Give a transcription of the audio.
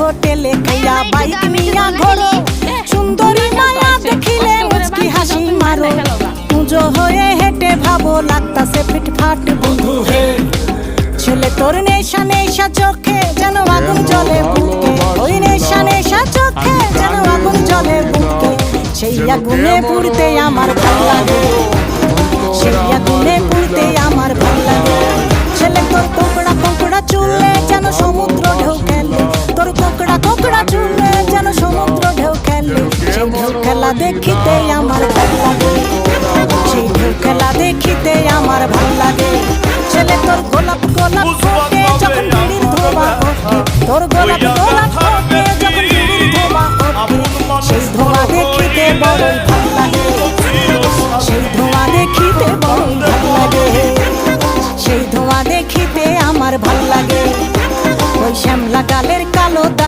হোটেলে খাইয়া বাইক নিয়া ঘোরো, সুন্দরী মায়া দেখিলে মুচকি হাসি মারো, পুজো হয়ে হেঁটে ভাবো লাগতাছে ফিটফাট বন্ধু হে। ছেলে তোর নেশা নেশা চোখে যেন আগুন জ্বলে বুকে, ওই নেশা নেশা চোখে যেন আগুন জ্বলে বুকে, সেই আগুনে পুড়তে আমার ভাল লাগে, সেই আগুনে পুড়তে আমার ভাল লাগে। ছেলে তোর কোকড়া কোকড়া চুলে যেন সমুদ্র ঢেউ খেলে, তোর কোকড়া কোকড়া চুলে যেন সমুদ্র ঢেউ খেলে, সেই ঢেউ খেলা দেখিতে আমার ভাল লাগে, সেই ঢেউ খেলা দেখিতে আমার ভাল লাগে। ছেলে তোর গোলাপ গোলাপ ফোটে যখন বিড়ির ধোঁয়া ওঠে, তোর গোলাপ গোলাপ